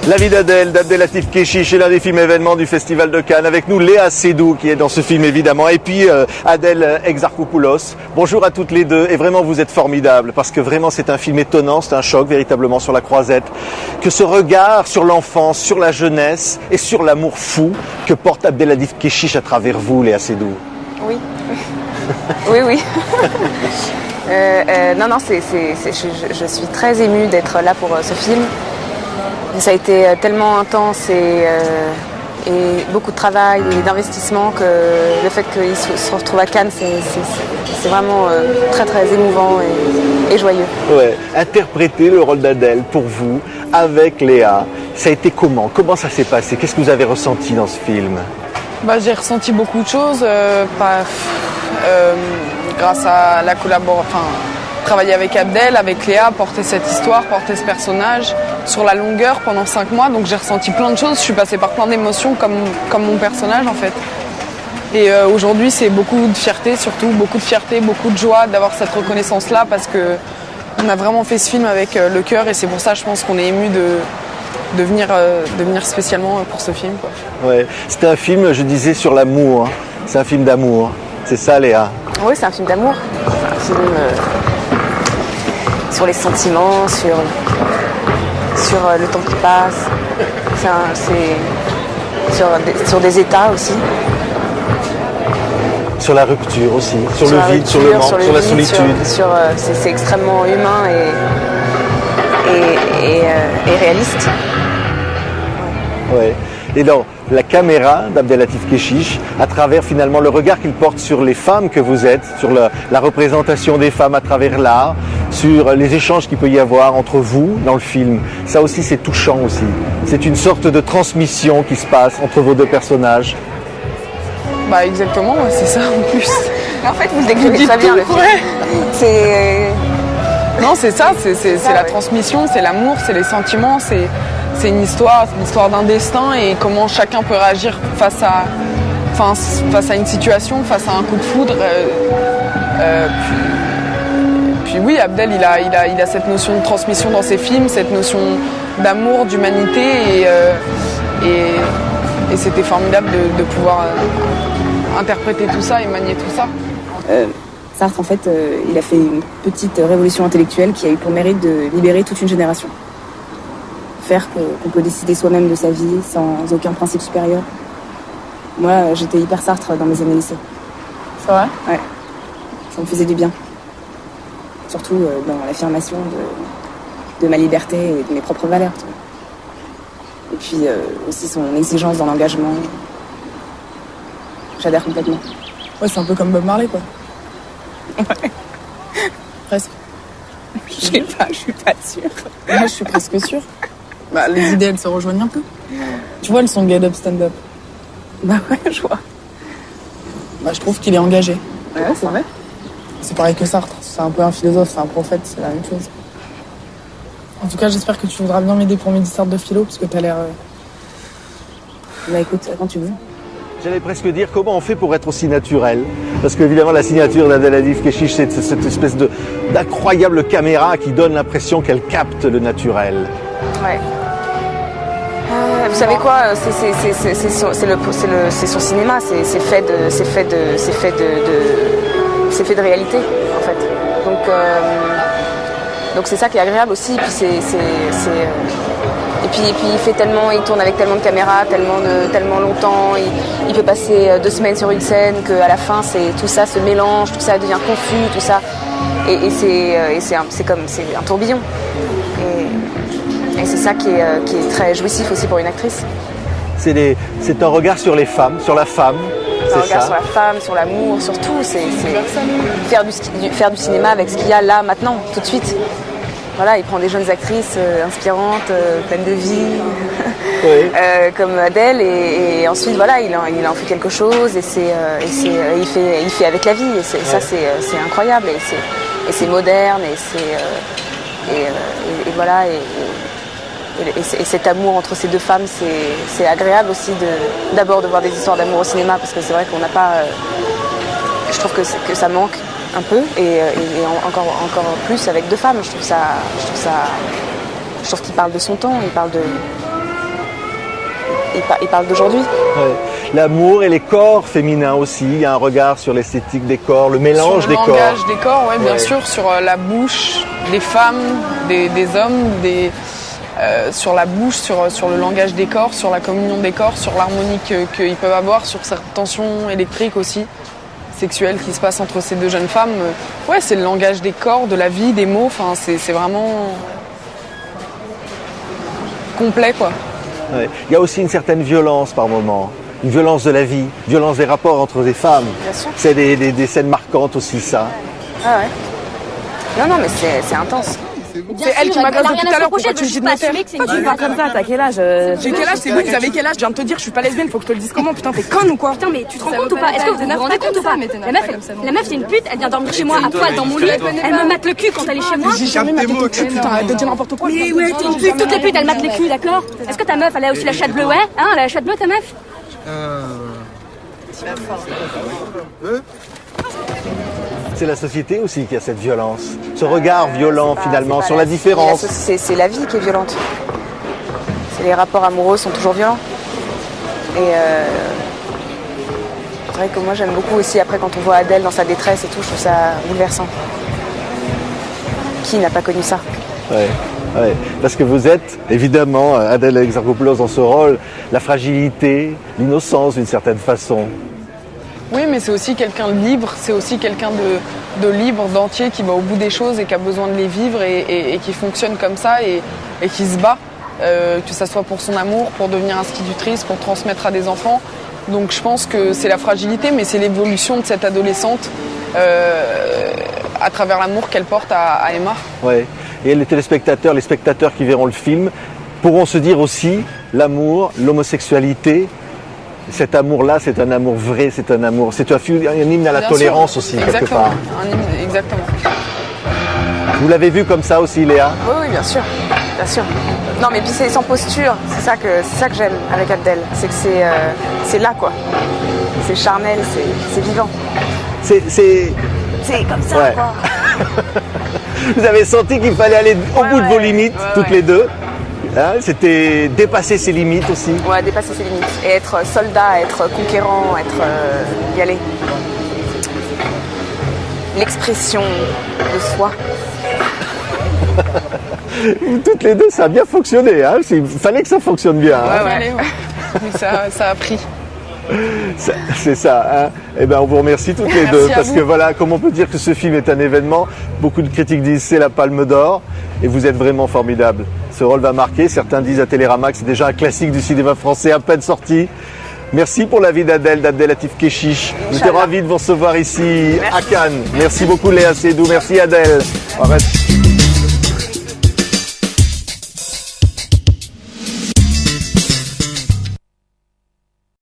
La vie d'Adèle, d'Abdelatif Kechiche, est l'un des films événements du Festival de Cannes. Avec nous, Léa Seydoux, qui est dans ce film évidemment, et puis Adèle Exarchopoulos. Bonjour à toutes les deux, et vraiment vous êtes formidables, parce que vraiment c'est un film étonnant, c'est un choc véritablement sur la croisette. Que ce regard sur l'enfance, sur la jeunesse, et sur l'amour fou que porte Abdelatif Kechiche à travers vous, Léa Seydoux. Oui, oui. Non, je suis très émue d'être là pour ce film. Ça a été tellement intense et beaucoup de travail et d'investissement que le fait qu'il se retrouve à Cannes, c'est vraiment très très émouvant et joyeux. Ouais. Interpréter le rôle d'Adèle pour vous, avec Léa, ça a été comment? Comment ça s'est passé? Qu'est-ce que vous avez ressenti dans ce film? J'ai ressenti beaucoup de choses, grâce à la collaboration. Travailler avec Abdel, avec Léa, porter cette histoire, porter ce personnage sur la longueur pendant 5 mois. Donc j'ai ressenti plein de choses, je suis passée par plein d'émotions comme mon personnage en fait. Et aujourd'hui c'est beaucoup de fierté, surtout beaucoup de fierté, beaucoup de joie d'avoir cette reconnaissance-là parce que on a vraiment fait ce film avec le cœur et c'est pour ça je pense qu'on est ému de venir spécialement pour ce film, quoi. Ouais. C'était un film, je disais, sur l'amour. Hein. C'est un film d'amour. C'est ça, Léa? Oui, c'est un film d'amour. C'est un film sur les sentiments, sur le temps qui passe. Sur des états aussi. Sur la rupture aussi, sur le vide, sur le manque, sur la solitude. C'est extrêmement humain et réaliste. Ouais. Et donc, la caméra d'Abdelatif Kechiche, à travers finalement le regard qu'il porte sur les femmes que vous êtes, sur la représentation des femmes à travers l'art, sur les échanges qu'il peut y avoir entre vous dans le film. Ça aussi, c'est touchant aussi. C'est une sorte de transmission qui se passe entre vos deux personnages. Exactement, c'est ça en plus. En fait, vous décrivez très bien le film. Ouais. Non, c'est ça, c'est la transmission, c'est l'amour, c'est les sentiments, c'est une histoire d'un destin et comment chacun peut réagir face à une situation, face à un coup de foudre. Puis oui, Abdel, il a cette notion de transmission dans ses films, cette notion d'amour, d'humanité et c'était formidable de pouvoir interpréter tout ça et manier tout ça. Sartre, en fait, il a fait une petite révolution intellectuelle qui a eu pour mérite de libérer toute une génération. Faire qu'on peut décider soi-même de sa vie sans aucun principe supérieur. Moi, j'étais hyper Sartre dans mes années lycée. C'est vrai? Ouais. Ça me faisait du bien. Surtout dans l'affirmation de ma liberté et de mes propres valeurs. Tu vois. Et puis aussi son exigence dans l'engagement. J'adhère complètement. Ouais, c'est un peu comme Bob Marley, quoi. Ouais. Presque. Je sais pas, je suis pas sûre. Moi, je suis presque sûre. Les idées, elles se rejoignent un peu. Tu vois, le son Get Up, Stand Up. Ouais, je vois. Je trouve qu'il est engagé. Ouais, c'est vrai. C'est pareil que Sartre. C'est un peu un philosophe, c'est un prophète, c'est la même chose. En tout cas, j'espère que tu voudras bien m'aider pour mes dissertes de philo, parce que t'as l'air... Écoute, quand tu veux. J'allais presque dire comment on fait pour être aussi naturel. Parce qu'évidemment, la signature d'Abdelatif Kechiche, c'est cette espèce d'incroyable caméra qui donne l'impression qu'elle capte le naturel. Ouais. Vous savez quoi, c'est son cinéma, c'est fait de réalité en fait. Donc c'est ça qui est agréable aussi. Et puis il tourne avec tellement de caméras, tellement longtemps. Il peut passer 2 semaines sur une scène qu'à la fin tout ça se mélange, tout ça devient confus, tout ça. Et c'est un tourbillon. Et c'est ça qui est très jouissif aussi pour une actrice. C'est un regard sur les femmes, sur la femme. C'est un regard sur la femme, sur l'amour, sur tout. C'est faire du cinéma avec ce qu'il y a là, maintenant, tout de suite. Voilà, il prend des jeunes actrices inspirantes, pleines de vie, oui. Comme Adèle, et ensuite voilà, il en fait quelque chose et il fait avec la vie. Et ça, c'est incroyable et c'est moderne et voilà. Et cet amour entre ces deux femmes, c'est agréable aussi d'abord de voir des histoires d'amour au cinéma, parce que c'est vrai qu'on n'a pas... je trouve que ça manque un peu, et encore plus avec deux femmes. Je trouve qu'il parle de son temps, il parle il parle d'aujourd'hui. Ouais. L'amour et les corps féminins aussi, il y a un regard sur l'esthétique des corps, le mélange des corps. Sur le langage des corps, ouais, bien Ouais. sûr, sur la bouche des femmes, des hommes, sur la bouche, sur le langage des corps, sur la communion des corps, sur l'harmonie qu'ils peuvent avoir, sur cette tension électrique aussi, sexuelle qui se passe entre ces deux jeunes femmes. Ouais, c'est le langage des corps, de la vie, des mots, enfin, c'est vraiment complet, quoi. Ouais. Il y a aussi une certaine violence par moment, une violence de la vie, violence des rapports entre des femmes. Bien sûr. C'est des scènes marquantes aussi, ça. Ah ouais. Non, mais c'est intense. C'est elle qui m'a gazé tout à l'heure, pourquoi tu me dis de me taire? Tu vas comme ça, t'as quel âge J'ai quel âge? C'est vous, vous avez quel âge? Je viens de te dire, je suis pas lesbienne, faut que je te le dise comment? Putain, t'es conne ou quoi? Putain, mais tu te rends compte ou pas? Est-ce que vous vous rendez compte ou pas? La meuf, c'est une pute, elle vient dormir chez moi à poil dans mon lit, elle me mate le cul quand elle est chez moi. J'ai jamais maté ton cul, putain, arrête de dire n'importe quoi. Mais ouais, t'es une pute, toutes les putes, elles matent les culs, d'accord? Est-ce que ta meuf, elle a aussi la chatte bleue, ouais? Hein, elle a la chatte bleue, ta meuf? C'est la société aussi qui a cette violence, ce regard violent finalement sur la différence. C'est la vie qui est violente. Les rapports amoureux sont toujours violents. Et c'est vrai que moi j'aime beaucoup aussi après quand on voit Adèle dans sa détresse et tout, je trouve ça bouleversant. Qui n'a pas connu ça? Ouais, ouais. Parce que vous êtes évidemment Adèle Exarchopoulos dans ce rôle, la fragilité, l'innocence d'une certaine façon. Oui, mais c'est aussi quelqu'un de libre, c'est aussi quelqu'un de libre, d'entier, qui va au bout des choses et qui a besoin de les vivre et qui fonctionne comme ça et qui se bat, que ça soit pour son amour, pour devenir institutrice, pour transmettre à des enfants. Donc je pense que c'est la fragilité, mais c'est l'évolution de cette adolescente à travers l'amour qu'elle porte à Emma. Ouais. Et les téléspectateurs, les spectateurs qui verront le film pourront se dire aussi l'amour, l'homosexualité. Cet amour-là, c'est un amour vrai, c'est un amour, c'est un hymne à la Bien tolérance sûr. aussi, Exactement. quelque part. Un hymne, exactement. Vous l'avez vu comme ça aussi, Léa? Oui, bien sûr. Bien sûr. Non, mais puis c'est sans posture, c'est ça que j'aime avec Abdel. C'est que c'est là, quoi. C'est charnel, c'est vivant. C'est comme ça, Ouais. quoi. Vous avez senti qu'il fallait aller au bout de vos limites, toutes les deux. Hein, c'était dépasser ses limites aussi. Ouais, dépasser ses limites. Et être soldat, être conquérant, y aller. L'expression de soi. Toutes les deux, ça a bien fonctionné. Hein. Il fallait que ça fonctionne bien. Hein. Allez, ouais. Mais ça a pris. C'est ça. Hein. Eh ben, on vous remercie toutes les deux parce que voilà, comme on peut dire que ce film est un événement, beaucoup de critiques disent c'est la Palme d'Or et vous êtes vraiment formidable. Ce rôle va marquer. Certains disent à Télérama que c'est déjà un classique du cinéma français à peine sorti. Merci pour la vie d'Abdelatif Kechiche. Nous sommes ravis de vous recevoir ici à Cannes. Merci beaucoup Léa Seydoux. Merci Adèle. Arrête.